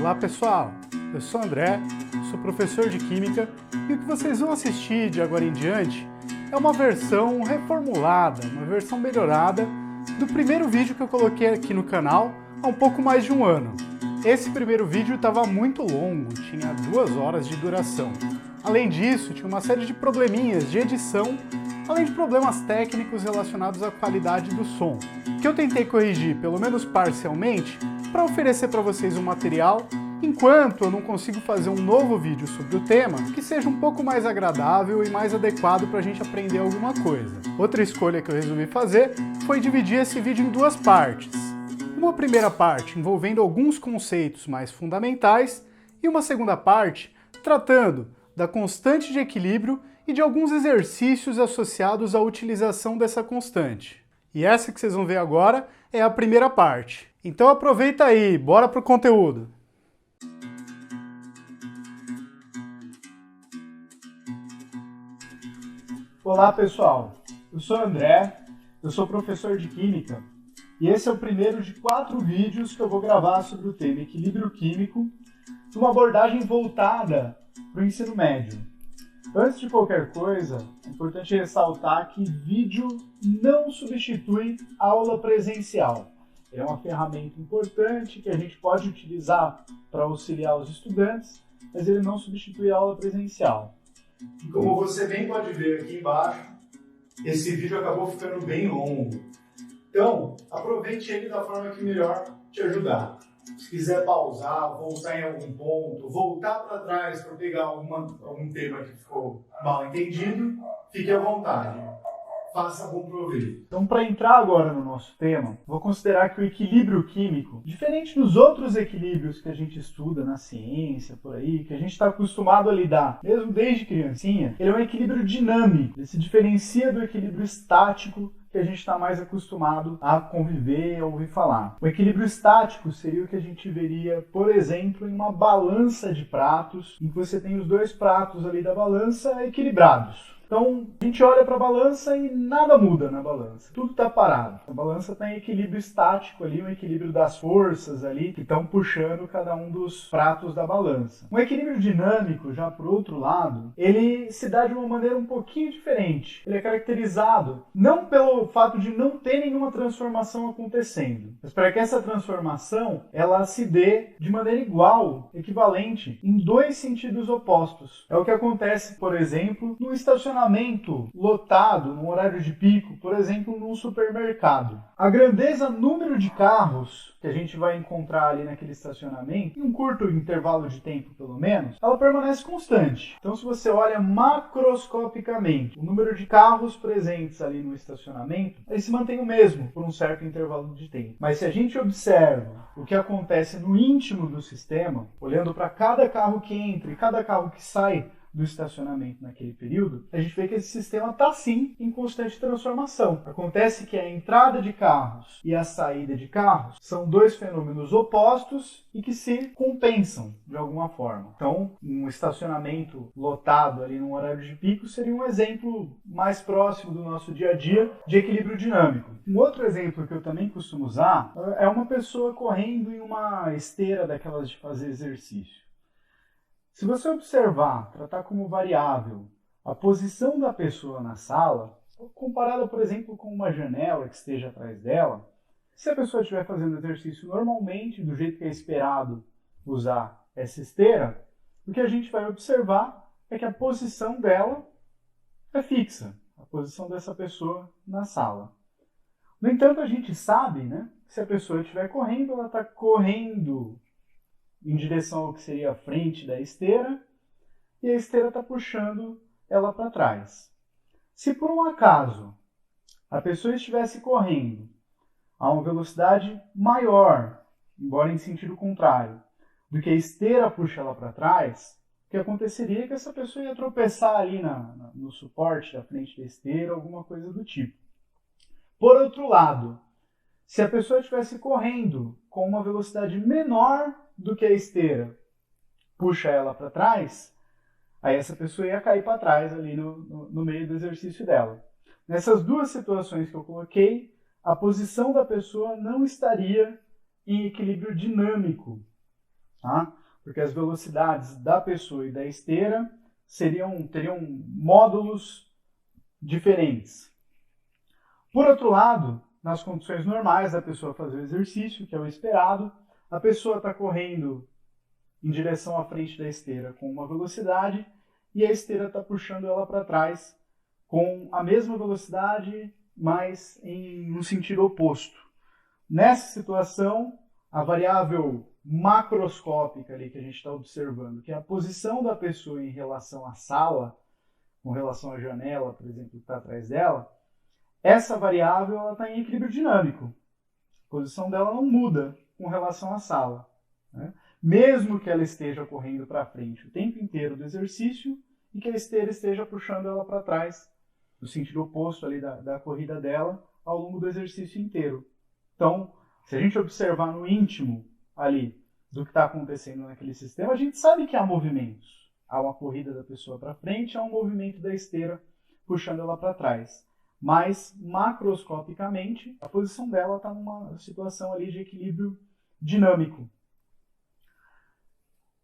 Olá pessoal, eu sou André, sou professor de Química e o que vocês vão assistir de agora em diante é uma versão reformulada, uma versão melhorada do primeiro vídeo que eu coloquei aqui no canal há um pouco mais de um ano. Esse primeiro vídeo estava muito longo, tinha 2 horas de duração. Além disso, tinha uma série de probleminhas de edição, além de problemas técnicos relacionados à qualidade do som, que eu tentei corrigir, pelo menos parcialmente, para oferecer para vocês um material, enquanto eu não consigo fazer um novo vídeo sobre o tema que seja um pouco mais agradável e mais adequado para a gente aprender alguma coisa. Outra escolha que eu resolvi fazer foi dividir esse vídeo em 2 partes. Uma primeira parte envolvendo alguns conceitos mais fundamentais e uma segunda parte tratando da constante de equilíbrio e de alguns exercícios associados à utilização dessa constante. E essa que vocês vão ver agora é a primeira parte. Então aproveita aí, bora pro conteúdo! Olá pessoal, eu sou André, eu sou professor de Química e esse é o primeiro de 4 vídeos que eu vou gravar sobre o tema equilíbrio químico, uma abordagem voltada para o ensino médio. Antes de qualquer coisa, é importante ressaltar que vídeo não substitui aula presencial. É uma ferramenta importante que a gente pode utilizar para auxiliar os estudantes, mas ele não substitui a aula presencial. E como você bem pode ver aqui embaixo, esse vídeo acabou ficando bem longo. Então, aproveite ele da forma que melhor te ajudar. Se quiser pausar, voltar em algum ponto, voltar para trás para pegar algum tema que ficou mal entendido, fique à vontade. Faça bom proveito. Então, para entrar agora no nosso tema, vou considerar que o equilíbrio químico, diferente dos outros equilíbrios que a gente estuda na ciência, por aí, que a gente está acostumado a lidar, mesmo desde criancinha, ele é um equilíbrio dinâmico. Ele se diferencia do equilíbrio estático que a gente está mais acostumado a conviver, a ouvir falar. O equilíbrio estático seria o que a gente veria, por exemplo, em uma balança de pratos, em que você tem os 2 pratos ali da balança equilibrados. Então, a gente olha para a balança e nada muda na balança. Tudo está parado. A balança está em equilíbrio estático ali, um equilíbrio das forças ali que estão puxando cada um dos pratos da balança. Um equilíbrio dinâmico, já por outro lado, ele se dá de uma maneira um pouquinho diferente. Ele é caracterizado não pelo fato de não ter nenhuma transformação acontecendo, mas para que essa transformação ela se dê de maneira igual, equivalente, em 2 sentidos opostos. É o que acontece, por exemplo, no estacionamento lotado, no horário de pico, por exemplo, num supermercado. A grandeza, número de carros que a gente vai encontrar ali naquele estacionamento, em um curto intervalo de tempo pelo menos, ela permanece constante. Então, se você olha macroscopicamente o número de carros presentes ali no estacionamento, ele se mantém o mesmo por um certo intervalo de tempo. Mas se a gente observa o que acontece no íntimo do sistema, olhando para cada carro que entra e cada carro que sai do estacionamento naquele período, a gente vê que esse sistema está sim em constante transformação. Acontece que a entrada de carros e a saída de carros são 2 fenômenos opostos e que se compensam de alguma forma. Então, um estacionamento lotado ali no horário de pico seria um exemplo mais próximo do nosso dia a dia de equilíbrio dinâmico. Um outro exemplo que eu também costumo usar é uma pessoa correndo em uma esteira daquelas de fazer exercício. Se você observar, tratar como variável a posição da pessoa na sala, comparada, por exemplo, com uma janela que esteja atrás dela, se a pessoa estiver fazendo exercício normalmente, do jeito que é esperado usar essa esteira, o que a gente vai observar é que a posição dela é fixa, a posição dessa pessoa na sala. No entanto, a gente sabe, né, que se a pessoa estiver correndo, ela está correndo em direção ao que seria a frente da esteira, e a esteira está puxando ela para trás. Se por um acaso a pessoa estivesse correndo a uma velocidade maior, embora em sentido contrário, do que a esteira puxa ela para trás, o que aconteceria é que essa pessoa ia tropeçar ali no suporte da frente da esteira, alguma coisa do tipo. Por outro lado, se a pessoa estivesse correndo com uma velocidade menor do que a esteira puxa ela para trás, aí essa pessoa ia cair para trás ali no meio do exercício dela. Nessas 2 situações que eu coloquei, a posição da pessoa não estaria em equilíbrio dinâmico. tá? Porque as velocidades da pessoa e da esteira teriam módulos diferentes. Por outro lado, nas condições normais da pessoa fazer o exercício, que é o esperado, a pessoa está correndo em direção à frente da esteira com uma velocidade e a esteira está puxando ela para trás com a mesma velocidade, mas em um sentido oposto. Nessa situação, a variável macroscópica ali que a gente está observando, que é a posição da pessoa em relação à sala, com relação à janela, por exemplo, que está atrás dela, essa variável está em equilíbrio dinâmico. A posição dela não muda com relação à sala, né? Mesmo que ela esteja correndo para frente o tempo inteiro do exercício e que a esteira esteja puxando ela para trás, no sentido oposto ali da corrida dela, ao longo do exercício inteiro. Então, se a gente observar no íntimo ali do que está acontecendo naquele sistema, a gente sabe que há movimentos. Há uma corrida da pessoa para frente, há um movimento da esteira puxando ela para trás. Mas, macroscopicamente, a posição dela está numa situação ali de equilíbrio dinâmico.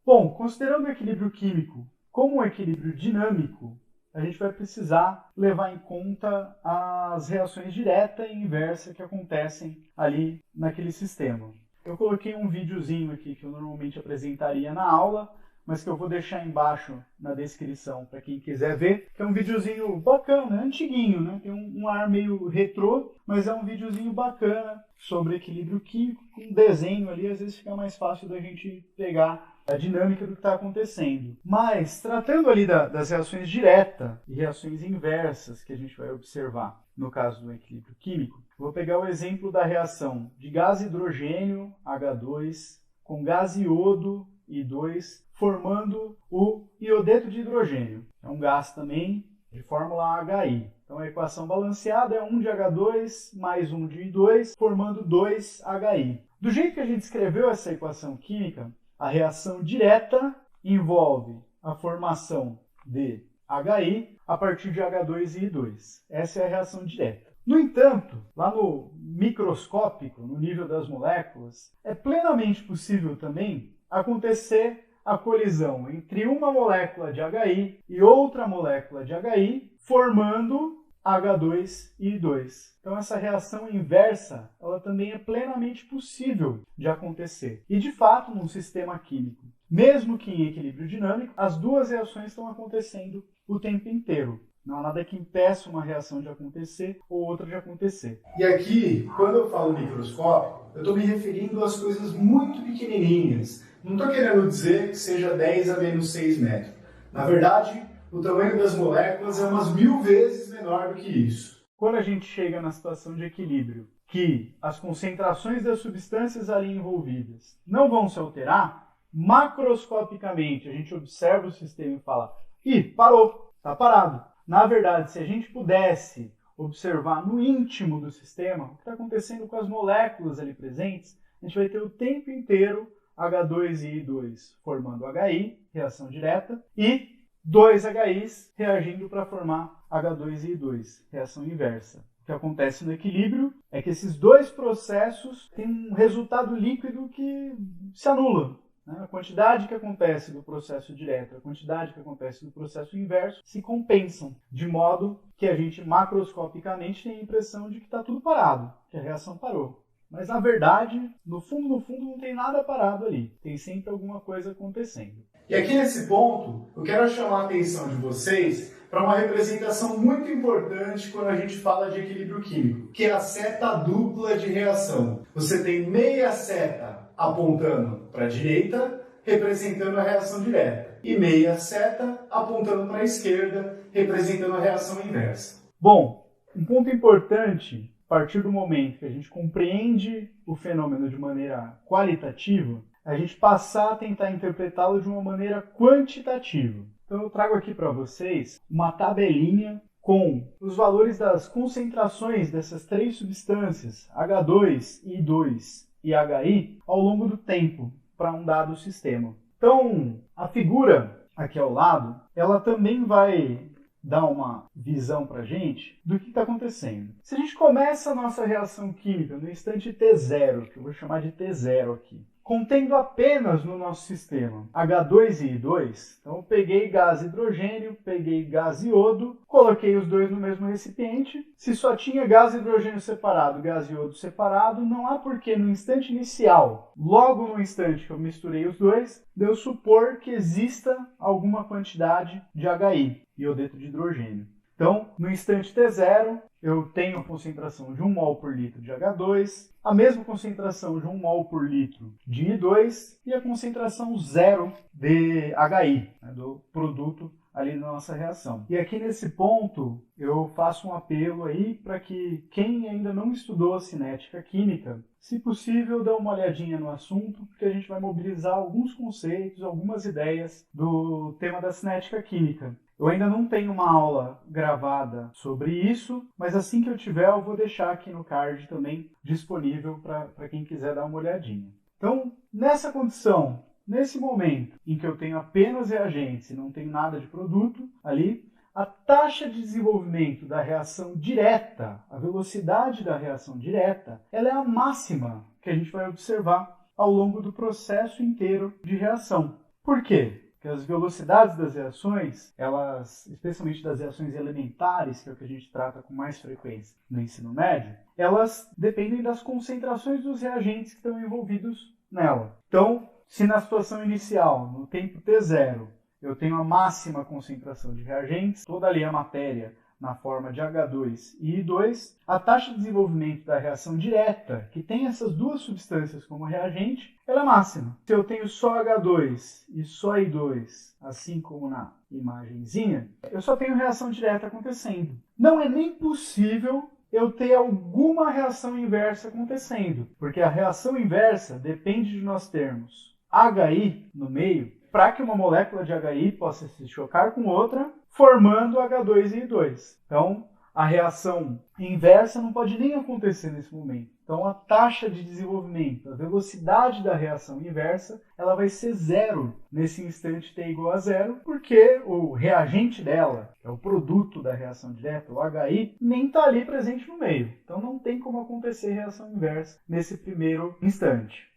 Bom, considerando o equilíbrio químico como um equilíbrio dinâmico, a gente vai precisar levar em conta as reações direta e inversa que acontecem ali naquele sistema. Eu coloquei um videozinho aqui que eu normalmente apresentaria na aula, mas que eu vou deixar embaixo na descrição para quem quiser ver, que é um videozinho bacana, antiguinho, né? Tem um ar meio retrô, mas é um videozinho bacana sobre equilíbrio químico, com um desenho ali, às vezes fica mais fácil da gente pegar a dinâmica do que está acontecendo. Mas, tratando ali das reações diretas e reações inversas que a gente vai observar no caso do equilíbrio químico, vou pegar o exemplo da reação de gás hidrogênio, H2, com gás iodo, I2, formando o iodeto de hidrogênio. É um gás também de fórmula HI. Então a equação balanceada é 1 de H2 mais 1 de I2, formando 2HI. Do jeito que a gente escreveu essa equação química, a reação direta envolve a formação de HI a partir de H2 e I2. Essa é a reação direta. No entanto, lá no microscópico, no nível das moléculas, é plenamente possível também acontecer a colisão entre uma molécula de HI e outra molécula de HI, formando H2 e I2. Então essa reação inversa, ela também é plenamente possível de acontecer. E de fato, num sistema químico, mesmo que em equilíbrio dinâmico, as duas reações estão acontecendo o tempo inteiro. Não há nada que impeça uma reação de acontecer ou outra de acontecer. E aqui, quando eu falo microscópio, eu estou me referindo às coisas muito pequenininhas. Não estou querendo dizer que seja 10 a menos 6 metros. Na verdade, o tamanho das moléculas é umas 1000 vezes menor do que isso. Quando a gente chega na situação de equilíbrio, que as concentrações das substâncias ali envolvidas não vão se alterar, macroscopicamente a gente observa o sistema e fala: ih, parou, está parado. Na verdade, se a gente pudesse observar no íntimo do sistema o que está acontecendo com as moléculas ali presentes, a gente vai ter o tempo inteiro H2 e I2 formando HI, reação direta, e 2 HIs reagindo para formar H2 e I2, reação inversa. O que acontece no equilíbrio é que esses dois processos têm um resultado líquido que se anula. A quantidade que acontece do processo direto e a quantidade que acontece do processo inverso se compensam, de modo que a gente macroscopicamente tem a impressão de que está tudo parado, que a reação parou. Mas na verdade, no fundo, não tem nada parado ali. Tem sempre alguma coisa acontecendo. E aqui nesse ponto, eu quero chamar a atenção de vocês para uma representação muito importante quando a gente fala de equilíbrio químico, que é a seta dupla de reação. Você tem meia seta apontando para a direita, representando a reação direta, e meia seta apontando para a esquerda, representando a reação inversa. Bom, um ponto importante, a partir do momento que a gente compreende o fenômeno de maneira qualitativa, a gente passar a tentar interpretá-lo de uma maneira quantitativa. Então eu trago aqui para vocês uma tabelinha com os valores das concentrações dessas três substâncias, H2, I2 e HI, ao longo do tempo, para um dado sistema. Então, a figura aqui ao lado, ela também vai dar uma visão para a gente do que está acontecendo. Se a gente começa a nossa reação química no instante T0, que eu vou chamar de T0 aqui, contendo apenas no nosso sistema H2 e I2. Então eu peguei gás hidrogênio, peguei gás iodo, coloquei os dois no mesmo recipiente. Se só tinha gás hidrogênio separado, gás iodo separado, não há porquê no instante inicial, logo no instante que eu misturei os dois, de eu supor que exista alguma quantidade de HI, iodeto de hidrogênio. Então, no instante T0, eu tenho a concentração de 1 mol por litro de H2, a mesma concentração de 1 mol por litro de I2 e a concentração zero de HI, né, do produto ali na nossa reação. E aqui nesse ponto, eu faço um apelo aí para que quem ainda não estudou a cinética química, se possível, dê uma olhadinha no assunto, porque a gente vai mobilizar alguns conceitos, algumas ideias do tema da cinética química. Eu ainda não tenho uma aula gravada sobre isso, mas assim que eu tiver, eu vou deixar aqui no card também disponível para quem quiser dar uma olhadinha. Então, nessa condição, nesse momento em que eu tenho apenas reagentes e não tenho nada de produto ali, a taxa de desenvolvimento da reação direta, a velocidade da reação direta, ela é a máxima que a gente vai observar ao longo do processo inteiro de reação. Por quê? Porque as velocidades das reações, elas, especialmente das reações elementares, que é o que a gente trata com mais frequência no ensino médio, elas dependem das concentrações dos reagentes que estão envolvidos nela. Então, se na situação inicial, no tempo T0, eu tenho a máxima concentração de reagentes, toda ali a matéria na forma de H2 e I2, a taxa de desenvolvimento da reação direta, que tem essas duas substâncias como reagente, ela é máxima. Se eu tenho só H2 e só I2, assim como na imagenzinha, eu só tenho reação direta acontecendo. Não é nem possível eu ter alguma reação inversa acontecendo, porque a reação inversa depende de nós termos HI no meio, para que uma molécula de HI possa se chocar com outra, formando H2 e I2. Então, a reação inversa não pode nem acontecer nesse momento. Então, a taxa de desenvolvimento, a velocidade da reação inversa, ela vai ser zero nesse instante t igual a zero, porque o reagente dela, que é o produto da reação direta, o HI, nem está ali presente no meio. Então, não tem como acontecer reação inversa nesse primeiro instante.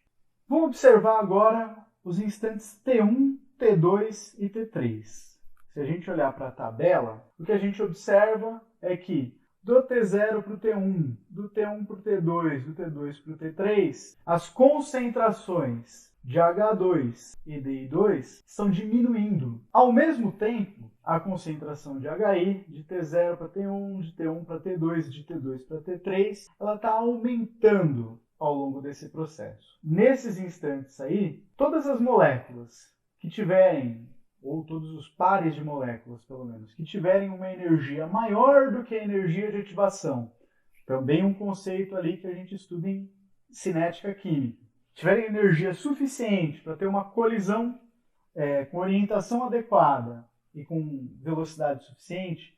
Vamos observar agora os instantes T1, T2 e T3. Se a gente olhar para a tabela, o que a gente observa é que do T0 para o T1, do T1 para o T2, do T2 para o T3, as concentrações de H2 e de I2 estão diminuindo. Ao mesmo tempo, a concentração de HI, de T0 para T1, de T1 para T2, de T2 para T3, ela está aumentando ao longo desse processo. Nesses instantes aí, todas as moléculas que tiverem, ou todos os pares de moléculas, pelo menos, que tiverem uma energia maior do que a energia de ativação, também um conceito ali que a gente estuda em cinética química, tiverem energia suficiente para ter uma colisão com orientação adequada e com velocidade suficiente,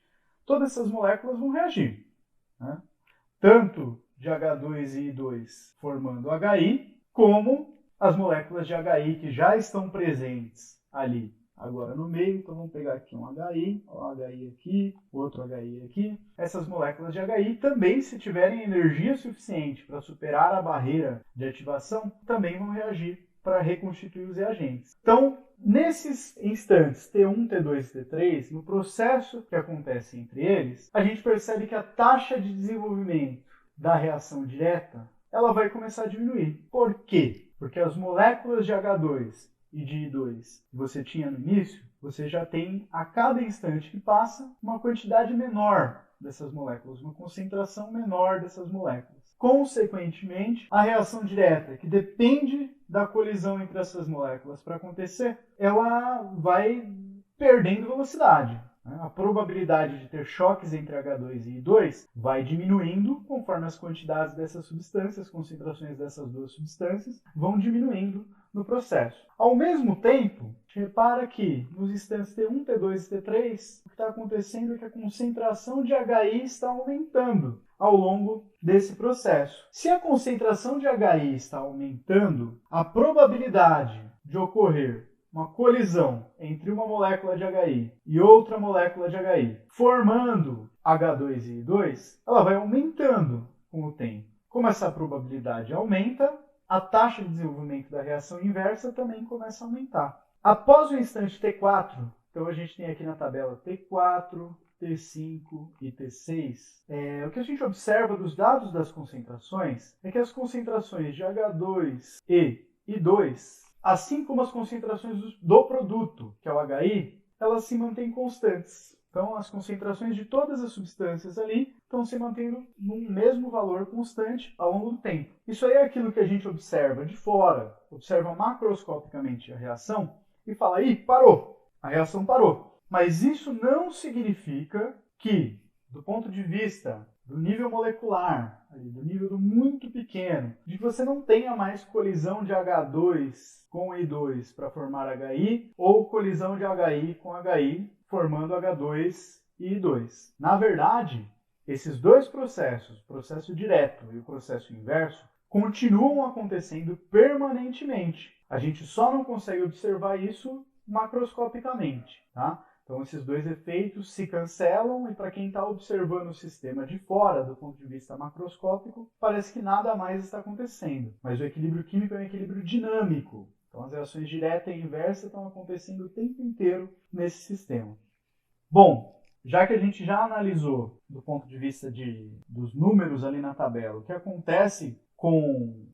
todas essas moléculas vão reagir, né? Tanto de H2 e I2 formando HI, como as moléculas de HI que já estão presentes ali agora no meio. Então vamos pegar aqui um HI, ó, HI aqui, outro HI aqui. Essas moléculas de HI também, se tiverem energia suficiente para superar a barreira de ativação, também vão reagir para reconstituir os reagentes. Então, nesses instantes T1, T2 e T3, no processo que acontece entre eles, a gente percebe que a taxa de desenvolvimento da reação direta, ela vai começar a diminuir. Por quê? Porque as moléculas de H2 e de I2 que você tinha no início, você já tem, a cada instante que passa, uma quantidade menor dessas moléculas, uma concentração menor dessas moléculas. Consequentemente, a reação direta, que depende da colisão entre essas moléculas para acontecer, ela vai perdendo velocidade. A probabilidade de ter choques entre H2 e I2 vai diminuindo conforme as quantidades dessas substâncias, as concentrações dessas duas substâncias vão diminuindo no processo. Ao mesmo tempo, repara que nos instantes T1, T2 e T3, o que está acontecendo é que a concentração de HI está aumentando ao longo desse processo. Se a concentração de HI está aumentando, a probabilidade de ocorrer uma colisão entre uma molécula de HI e outra molécula de HI, formando H2 e I2, ela vai aumentando com o tempo. Como essa probabilidade aumenta, a taxa de desenvolvimento da reação inversa também começa a aumentar. Após o instante T4, então a gente tem aqui na tabela T4, T5 e T6. O que a gente observa dos dados das concentrações é que as concentrações de H2E e 2, assim como as concentrações do produto, que é o HI, elas se mantêm constantes. Então, as concentrações de todas as substâncias ali estão se mantendo num mesmo valor constante ao longo do tempo. Isso aí é aquilo que a gente observa de fora, observa macroscopicamente a reação e fala, ih, parou, a reação parou. Mas isso não significa que, do ponto de vista do nível molecular, do nível do muito pequeno, de que você não tenha mais colisão de H2 com I2 para formar HI, ou colisão de HI com HI, formando H2 e I2. Na verdade, esses dois processos, o processo direto e o processo inverso, continuam acontecendo permanentemente. A gente só não consegue observar isso macroscopicamente, tá? Então, esses dois efeitos se cancelam e para quem está observando o sistema de fora, do ponto de vista macroscópico, parece que nada mais está acontecendo. Mas o equilíbrio químico é um equilíbrio dinâmico. Então, as reações direta e inversa estão acontecendo o tempo inteiro nesse sistema. Bom, já que a gente já analisou, do ponto de vista dos números ali na tabela, o que acontece com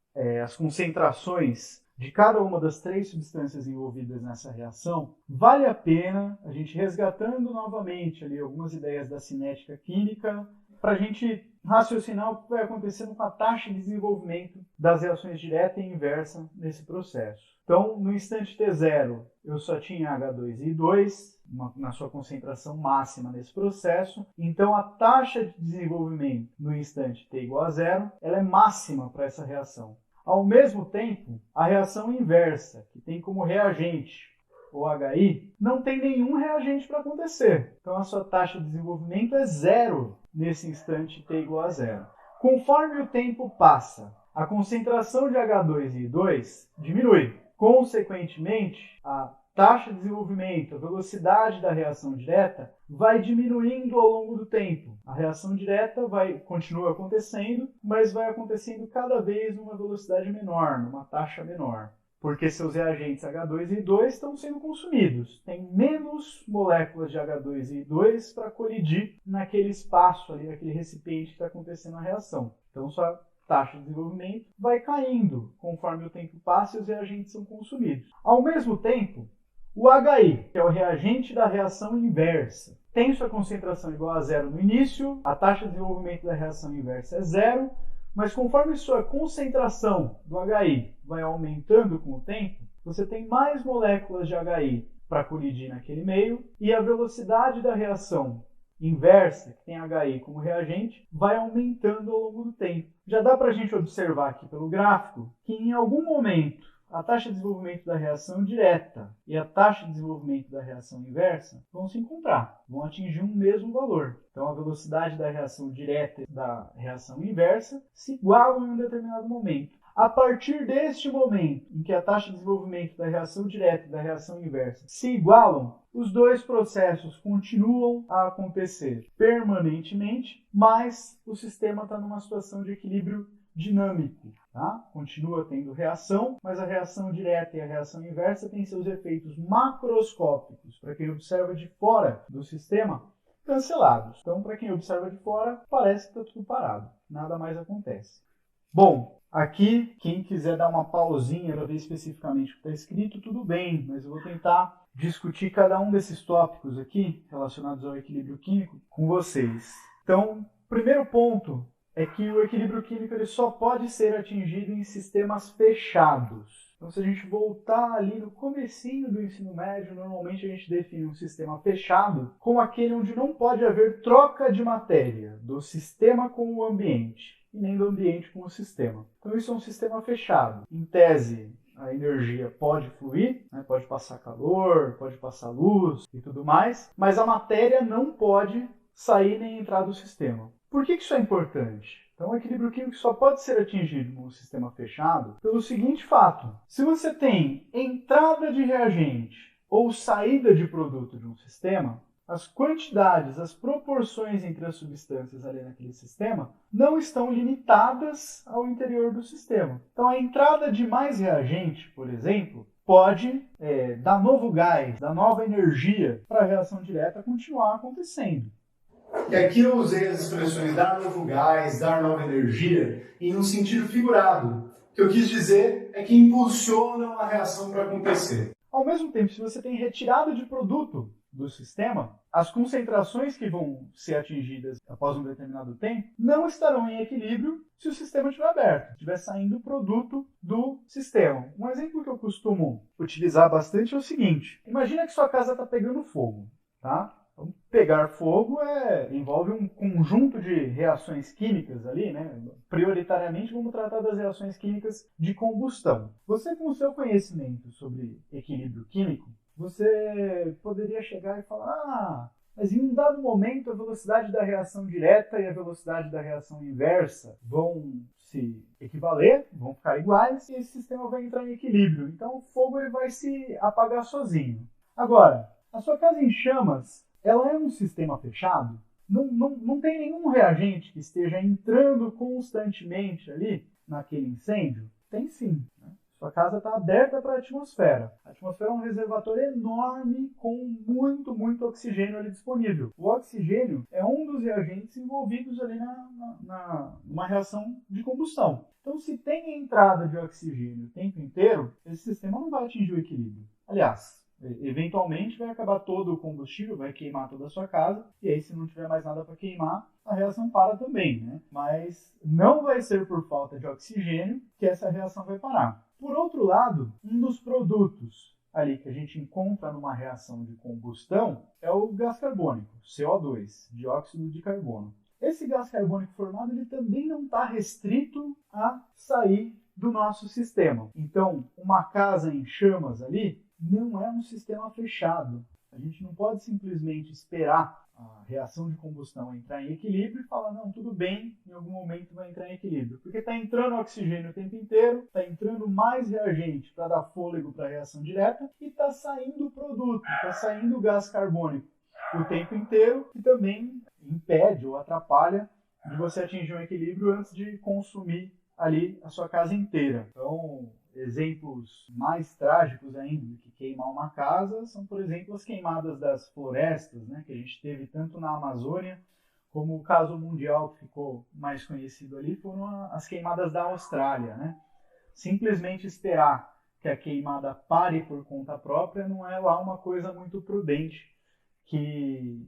as concentrações de cada uma das 3 substâncias envolvidas nessa reação, vale a pena a gente resgatando novamente ali algumas ideias da cinética química para a gente raciocinar o que vai acontecendo com a taxa de desenvolvimento das reações direta e inversa nesse processo. Então, no instante T0, eu só tinha H2 e I2 na sua concentração máxima nesse processo. Então, a taxa de desenvolvimento no instante T igual a 0, ela é máxima para essa reação. Ao mesmo tempo, a reação inversa, que tem como reagente o HI, não tem nenhum reagente para acontecer. Então, a sua taxa de desenvolvimento é 0 nesse instante T igual a 0. Conforme o tempo passa, a concentração de H2 e I2 diminui. Consequentemente, a taxa de desenvolvimento, a velocidade da reação direta vai diminuindo ao longo do tempo. A reação direta continua acontecendo, mas vai acontecendo cada vez numa velocidade menor, numa taxa menor. Porque seus reagentes H2 e I2 estão sendo consumidos. Tem menos moléculas de H2 e I2 para colidir naquele espaço ali, naquele recipiente que está acontecendo a reação. Então, sua taxa de desenvolvimento vai caindo conforme o tempo passa e os reagentes são consumidos. Ao mesmo tempo, o HI, que é o reagente da reação inversa, tem sua concentração igual a 0 no início, a taxa de desenvolvimento da reação inversa é 0, mas conforme sua concentração do HI vai aumentando com o tempo, você tem mais moléculas de HI para colidir naquele meio e a velocidade da reação inversa, que tem HI como reagente, vai aumentando ao longo do tempo. Já dá para a gente observar aqui pelo gráfico que em algum momento a taxa de desenvolvimento da reação direta e a taxa de desenvolvimento da reação inversa vão se encontrar, vão atingir um mesmo valor. Então, a velocidade da reação direta e da reação inversa se igualam em um determinado momento. A partir deste momento em que a taxa de desenvolvimento da reação direta e da reação inversa se igualam, os dois processos continuam a acontecer permanentemente, mas o sistema está numa situação de equilíbrio dinâmico. Tá? Continua tendo reação, mas a reação direta e a reação inversa têm seus efeitos macroscópicos, para quem observa de fora do sistema, cancelados. Então, para quem observa de fora, parece que está tudo parado, nada mais acontece. Bom, aqui, quem quiser dar uma pausinha para ver especificamente o que está escrito, tudo bem, mas eu vou tentar discutir cada um desses tópicos aqui, relacionados ao equilíbrio químico, com vocês. Então, primeiro ponto é que o equilíbrio químico ele só pode ser atingido em sistemas fechados. Então, se a gente voltar ali no comecinho do ensino médio, normalmente a gente define um sistema fechado como aquele onde não pode haver troca de matéria do sistema com o ambiente, e nem do ambiente com o sistema. Então, isso é um sistema fechado. Em tese, a energia pode fluir, né? Pode passar calor, pode passar luz e tudo mais, mas a matéria não pode sair nem entrar do sistema. Por que isso é importante? Então, o equilíbrio químico só pode ser atingido num sistema fechado pelo seguinte fato. Se você tem entrada de reagente ou saída de produto de um sistema, as quantidades, as proporções entre as substâncias ali naquele sistema não estão limitadas ao interior do sistema. Então a entrada de mais reagente, por exemplo, pode dar novo gás, dar nova energia para a reação direta continuar acontecendo. E aqui eu usei as expressões dar novo gás, dar nova energia, em um sentido figurado. O que eu quis dizer é que impulsionam a reação para acontecer. Ao mesmo tempo, se você tem retirada de produto do sistema, as concentrações que vão ser atingidas após um determinado tempo não estarão em equilíbrio se o sistema estiver aberto, estiver saindo produto do sistema. Um exemplo que eu costumo utilizar bastante é o seguinte: imagina que sua casa está pegando fogo, tá? Então, pegar fogo envolve um conjunto de reações químicas ali, né? Prioritariamente vamos tratar das reações químicas de combustão. Você, com o seu conhecimento sobre equilíbrio químico, você poderia chegar e falar: mas em um dado momento a velocidade da reação direta e a velocidade da reação inversa vão se equivaler, vão ficar iguais e esse sistema vai entrar em equilíbrio. Então o fogo ele vai se apagar sozinho. Agora, a sua casa em chamas, ela é um sistema fechado? Não tem nenhum reagente que esteja entrando constantemente ali naquele incêndio? Tem sim, né? Sua casa está aberta para a atmosfera. A atmosfera é um reservatório enorme com muito oxigênio ali disponível. O oxigênio é um dos reagentes envolvidos ali numa reação de combustão. Então, se tem entrada de oxigênio o tempo inteiro, esse sistema não vai atingir o equilíbrio. Aliás, eventualmente vai acabar todo o combustível, vai queimar toda a sua casa, e aí se não tiver mais nada para queimar, a reação para também, né? Mas não vai ser por falta de oxigênio que essa reação vai parar. Por outro lado, um dos produtos ali que a gente encontra numa reação de combustão é o gás carbônico, CO2, dióxido de carbono. Esse gás carbônico formado ele também não está restrito a sair do nosso sistema. Então, uma casa em chamas ali não é um sistema fechado. A gente não pode simplesmente esperar a reação de combustão entrar em equilíbrio e falar: não, tudo bem, em algum momento vai entrar em equilíbrio. Porque está entrando oxigênio o tempo inteiro, está entrando mais reagente para dar fôlego para a reação direta e está saindo o produto, está saindo o gás carbônico o tempo inteiro, que também impede ou atrapalha de você atingir um equilíbrio antes de consumir ali a sua casa inteira. Então, exemplos mais trágicos ainda do que queimar uma casa são, por exemplo, as queimadas das florestas, né, que a gente teve tanto na Amazônia, como o caso mundial que ficou mais conhecido ali, foram as queimadas da Austrália, né? Simplesmente esperar que a queimada pare por conta própria não é lá uma coisa muito prudente que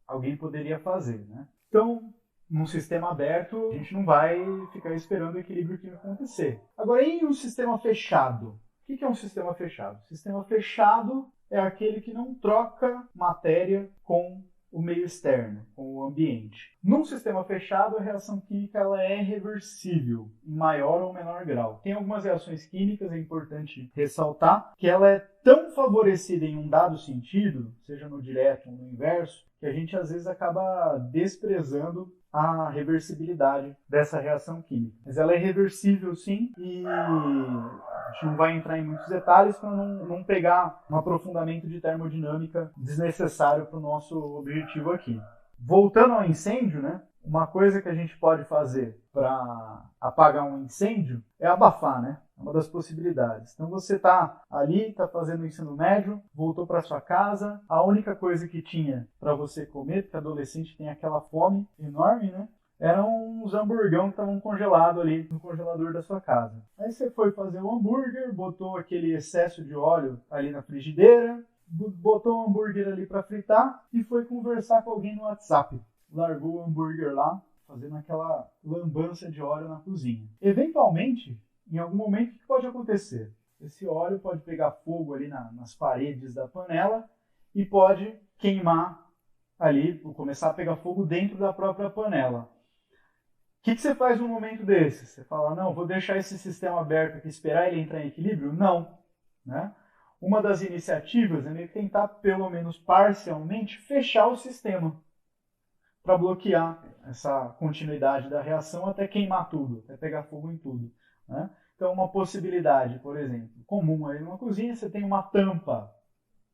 alguém poderia fazer, né? Então, num sistema aberto, a gente não vai ficar esperando o equilíbrio que vai acontecer. Agora, em um sistema fechado, o que é um sistema fechado? Sistema fechado é aquele que não troca matéria com o meio externo, com o ambiente. Num sistema fechado, a reação química ela é reversível, em maior ou menor grau. Tem algumas reações químicas, é importante ressaltar, que ela é tão favorecida em um dado sentido, seja no direto ou no inverso, que a gente às vezes acaba desprezando a reversibilidade dessa reação química. Mas ela é reversível sim, e a gente não vai entrar em muitos detalhes para não pegar um aprofundamento de termodinâmica desnecessário para o nosso objetivo aqui. Voltando ao incêndio, né? Uma coisa que a gente pode fazer para apagar um incêndio é abafar, né? É uma das possibilidades. Então você está ali, está fazendo o ensino médio, voltou para sua casa, a única coisa que tinha para você comer, porque adolescente tem aquela fome enorme, né? Eram uns hamburgão que estavam congelados ali no congelador da sua casa. Aí você foi fazer o hambúrguer, botou aquele excesso de óleo ali na frigideira, botou o hambúrguer ali para fritar e foi conversar com alguém no WhatsApp. Largou o hambúrguer lá, fazendo aquela lambança de óleo na cozinha. Eventualmente, em algum momento, o que pode acontecer? Esse óleo pode pegar fogo ali nas paredes da panela e pode queimar ali, começar a pegar fogo dentro da própria panela. O que você faz num momento desse? Você fala: não, vou deixar esse sistema aberto aqui, esperar ele entrar em equilíbrio? Não, né? Uma das iniciativas é tentar, pelo menos parcialmente, fechar o sistema para bloquear essa continuidade da reação até queimar tudo, até pegar fogo em tudo, né? Então, uma possibilidade, por exemplo, comum aí numa cozinha, você tem uma tampa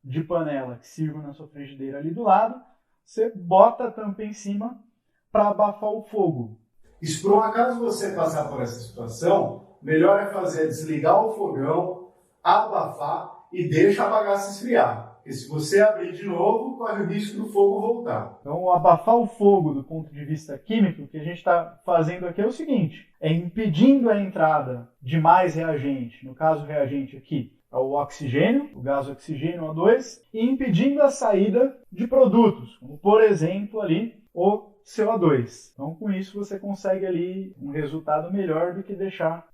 de panela que sirva na sua frigideira ali do lado, você bota a tampa em cima para abafar o fogo. E se por um acaso você passar por essa situação, melhor é desligar o fogão, abafar e deixa a bagaça esfriar. Porque se você abrir de novo, corre o risco do fogo voltar. Então, abafar o fogo do ponto de vista químico, o que a gente está fazendo aqui é o seguinte, é impedindo a entrada de mais reagente, no caso o reagente aqui é o oxigênio, o gás oxigênio O2, e impedindo a saída de produtos, como por exemplo ali o CO2. Então, com isso, você consegue ali um resultado melhor do que deixar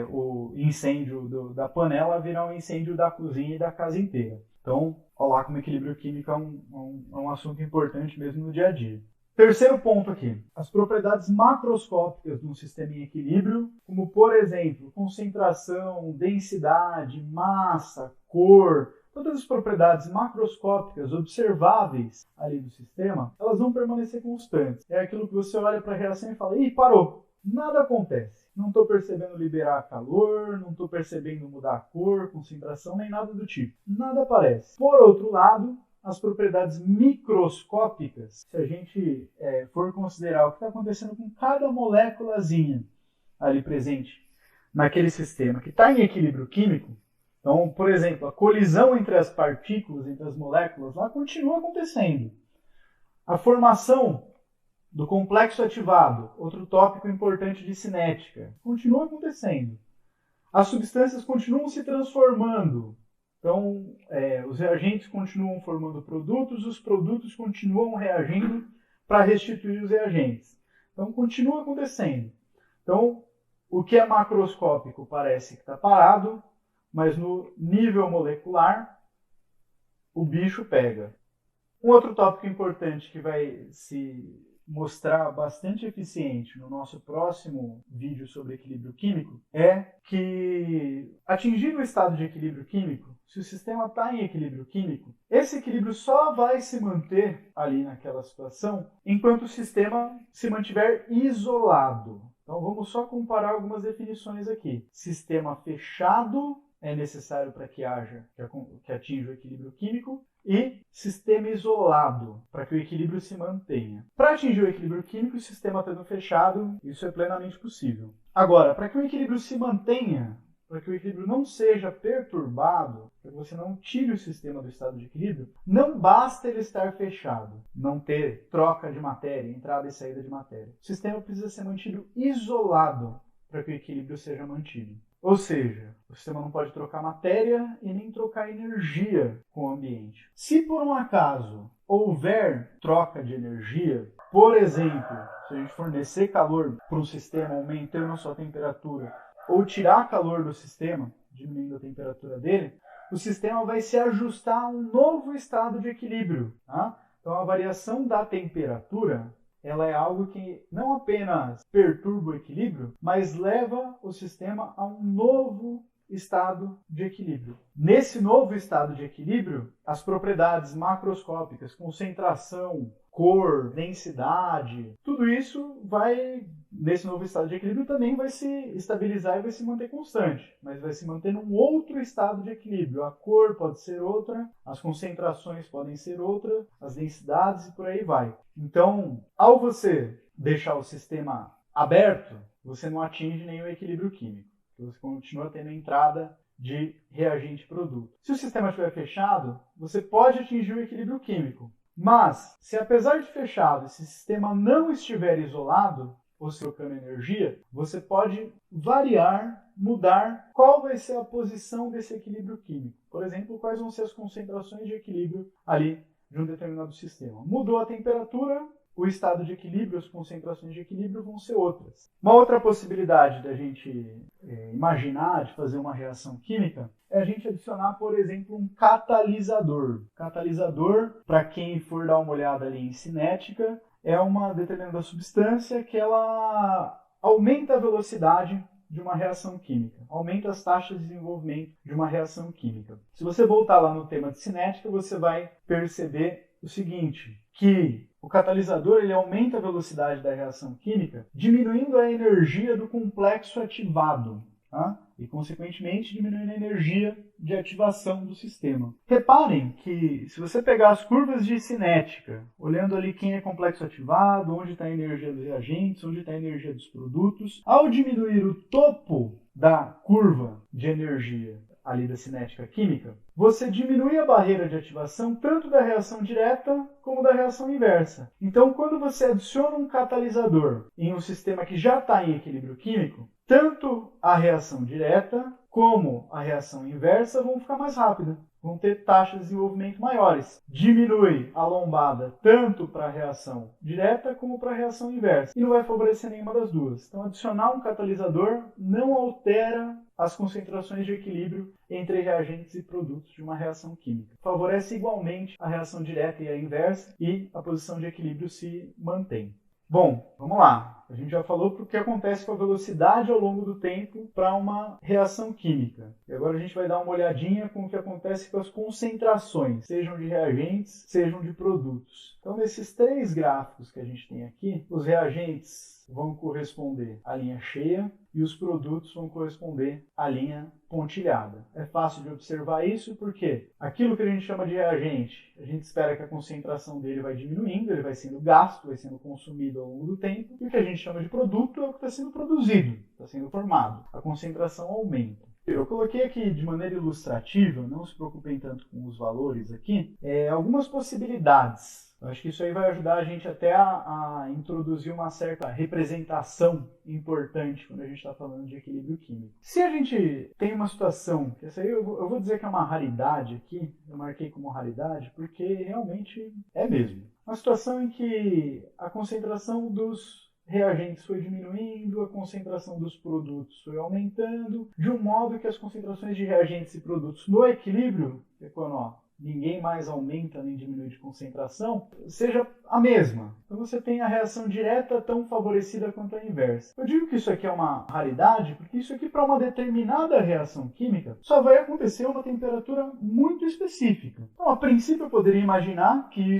o incêndio da panela virar um incêndio da cozinha e da casa inteira. Então, olha lá como equilíbrio químico é um assunto importante mesmo no dia a dia. Terceiro ponto aqui, as propriedades macroscópicas de um sistema em equilíbrio, como por exemplo, concentração, densidade, massa, cor, todas as propriedades macroscópicas observáveis ali do sistema, elas vão permanecer constantes. É aquilo que você olha para a reação e fala, ih, parou, nada acontece. Não estou percebendo liberar calor, não estou percebendo mudar a cor, concentração, nem nada do tipo. Nada aparece. Por outro lado, as propriedades microscópicas, se a gente for considerar o que está acontecendo com cada moléculazinha ali presente naquele sistema que está em equilíbrio químico, então, por exemplo, a colisão entre as partículas, entre as moléculas, lá continua acontecendo. A formação do complexo ativado, outro tópico importante de cinética, continua acontecendo. As substâncias continuam se transformando. Então, os reagentes continuam formando produtos, os produtos continuam reagindo para restituir os reagentes. Então, continua acontecendo. Então, o que é macroscópico parece que está parado, mas no nível molecular, o bicho pega. Um outro tópico importante que vai se mostrar bastante eficiente no nosso próximo vídeo sobre equilíbrio químico é que, atingindo o estado de equilíbrio químico, se o sistema está em equilíbrio químico, esse equilíbrio só vai se manter ali naquela situação enquanto o sistema se mantiver isolado. Então vamos só comparar algumas definições aqui. Sistema fechado é necessário para que atinja o equilíbrio químico, e sistema isolado, para que o equilíbrio se mantenha. Para atingir o equilíbrio químico, o sistema estando fechado, isso é plenamente possível. Agora, para que o equilíbrio se mantenha, para que o equilíbrio não seja perturbado, para que você não tire o sistema do estado de equilíbrio, não basta ele estar fechado, não ter troca de matéria, entrada e saída de matéria. O sistema precisa ser mantido isolado para que o equilíbrio seja mantido. Ou seja, o sistema não pode trocar matéria e nem trocar energia com o ambiente. Se por um acaso houver troca de energia, por exemplo, se a gente fornecer calor para um sistema aumentando a sua temperatura ou tirar calor do sistema, diminuindo a temperatura dele, o sistema vai se ajustar a um novo estado de equilíbrio. Tá? Então a variação da temperatura ela é algo que não apenas perturba o equilíbrio, mas leva o sistema a um novo estado de equilíbrio. Nesse novo estado de equilíbrio, as propriedades macroscópicas, concentração, cor, densidade, tudo isso nesse novo estado de equilíbrio também vai se estabilizar e vai se manter constante, mas vai se manter num outro estado de equilíbrio. A cor pode ser outra, as concentrações podem ser outras, as densidades e por aí vai. Então, ao você deixar o sistema aberto, você não atinge nenhum equilíbrio químico. Você continua tendo entrada de reagente-produto. Se o sistema estiver fechado, você pode atingir o equilíbrio químico. Mas, se apesar de fechado, esse sistema não estiver isolado, ou trocando energia, você pode variar, mudar qual vai ser a posição desse equilíbrio químico. Por exemplo, quais vão ser as concentrações de equilíbrio ali de um determinado sistema. Mudou a temperatura, o estado de equilíbrio, as concentrações de equilíbrio vão ser outras. Uma outra possibilidade da gente imaginar de fazer uma reação química é a gente adicionar, por exemplo, um catalisador. Catalisador, para quem for dar uma olhada ali em cinética, é uma determinada substância que ela aumenta a velocidade de uma reação química, aumenta as taxas de desenvolvimento de uma reação química. Se você voltar lá no tema de cinética, você vai perceber o seguinte, que o catalisador ele aumenta a velocidade da reação química, diminuindo a energia do complexo ativado. Tá? e, consequentemente, diminuindo a energia de ativação do sistema. Reparem que, se você pegar as curvas de cinética, olhando ali quem é complexo ativado, onde está a energia dos reagentes, onde está a energia dos produtos, ao diminuir o topo da curva de energia ali da cinética química, você diminui a barreira de ativação tanto da reação direta como da reação inversa. Então, quando você adiciona um catalisador em um sistema que já está em equilíbrio químico, tanto a reação direta como a reação inversa vão ficar mais rápidas, vão ter taxas de desenvolvimento maiores. Diminui a lombada tanto para a reação direta como para a reação inversa. E não vai favorecer nenhuma das duas. Então, adicionar um catalisador não altera as concentrações de equilíbrio entre reagentes e produtos de uma reação química. Favorece igualmente a reação direta e a inversa e a posição de equilíbrio se mantém. Bom, vamos lá. A gente já falou o que acontece com a velocidade ao longo do tempo para uma reação química. E agora a gente vai dar uma olhadinha com o que acontece com as concentrações, sejam de reagentes, sejam de produtos. Então, nesses três gráficos que a gente tem aqui, os reagentes vão corresponder à linha cheia e os produtos vão corresponder à linha pontilhada. É fácil de observar isso porque aquilo que a gente chama de reagente, a gente espera que a concentração dele vai diminuindo, ele vai sendo gasto, vai sendo consumido ao longo do tempo, e o que a gente chama de produto é o que está sendo produzido, está sendo formado. A concentração aumenta. Eu coloquei aqui de maneira ilustrativa, não se preocupem tanto com os valores aqui, algumas possibilidades. Eu acho que isso aí vai ajudar a gente até a introduzir uma certa representação importante quando a gente está falando de equilíbrio químico. Se a gente tem uma situação, que essa aí eu vou dizer que é uma raridade aqui, eu marquei como raridade, porque realmente é mesmo. Uma situação em que a concentração dos reagentes foi diminuindo, a concentração dos produtos foi aumentando, de um modo que as concentrações de reagentes e produtos no equilíbrio, que é quando ninguém mais aumenta nem diminui de concentração, seja a mesma. Então você tem a reação direta tão favorecida quanto a inversa. Eu digo que isso aqui é uma raridade, porque isso aqui para uma determinada reação química só vai acontecer a uma temperatura muito específica. Então, a princípio eu poderia imaginar que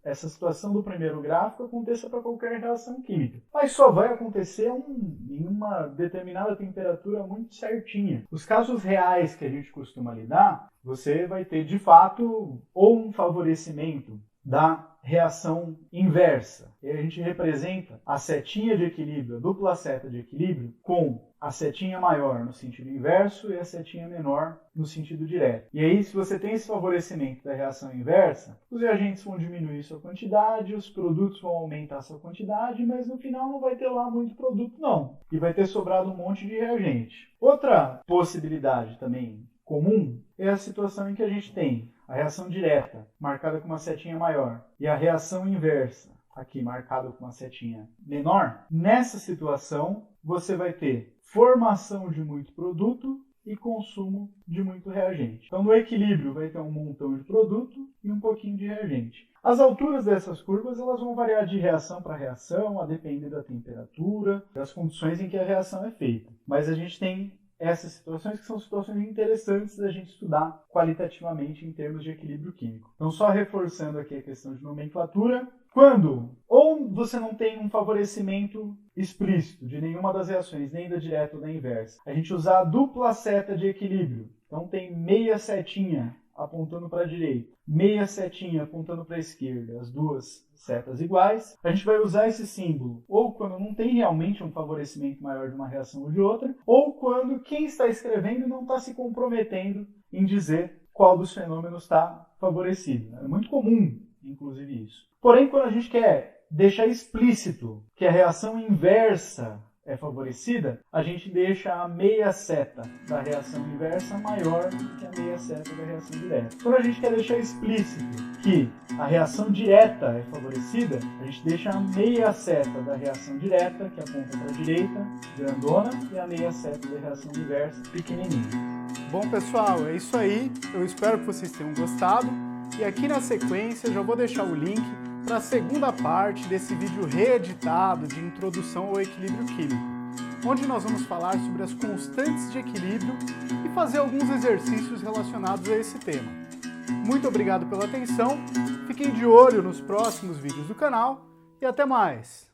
essa situação do primeiro gráfico aconteça para qualquer reação química. Mas só vai acontecer em uma determinada temperatura muito certinha. Os casos reais que a gente costuma lidar, você vai ter de fato ou um favorecimento da reação inversa. E a gente representa a setinha de equilíbrio, a dupla seta de equilíbrio, com a setinha maior no sentido inverso e a setinha menor no sentido direto. E aí, se você tem esse favorecimento da reação inversa, os reagentes vão diminuir sua quantidade, os produtos vão aumentar sua quantidade, mas no final não vai ter lá muito produto não. E vai ter sobrado um monte de reagente. Outra possibilidade também comum é a situação em que a gente tem a reação direta, marcada com uma setinha maior, e a reação inversa, aqui marcada com uma setinha menor. Nessa situação, você vai ter formação de muito produto e consumo de muito reagente. Então, no equilíbrio, vai ter um montão de produto e um pouquinho de reagente. As alturas dessas curvas elas vão variar de reação para reação, a depender da temperatura, das condições em que a reação é feita. Mas a gente tem essas situações que são situações interessantes da gente estudar qualitativamente em termos de equilíbrio químico. Então, só reforçando aqui a questão de nomenclatura, quando ou você não tem um favorecimento explícito de nenhuma das reações, nem da direta ou da inversa, a gente usar a dupla seta de equilíbrio, então tem meia setinha apontando para a direita, meia setinha apontando para a esquerda, as duas setas iguais, a gente vai usar esse símbolo ou quando não tem realmente um favorecimento maior de uma reação ou de outra, ou quando quem está escrevendo não está se comprometendo em dizer qual dos fenômenos está favorecido. É muito comum, inclusive, isso. Porém, quando a gente quer deixar explícito que a reação inversa é favorecida, a gente deixa a meia seta da reação inversa maior do que a meia seta da reação direta. Quando a gente quer deixar explícito que a reação direta é favorecida, a gente deixa a meia seta da reação direta, que aponta para a direita, grandona, e a meia seta da reação inversa, pequenininha. Bom, pessoal, é isso aí. Eu espero que vocês tenham gostado. E aqui na sequência já vou deixar o link para a segunda parte desse vídeo reeditado de Introdução ao Equilíbrio Químico, onde nós vamos falar sobre as constantes de equilíbrio e fazer alguns exercícios relacionados a esse tema. Muito obrigado pela atenção, fiquem de olho nos próximos vídeos do canal e até mais!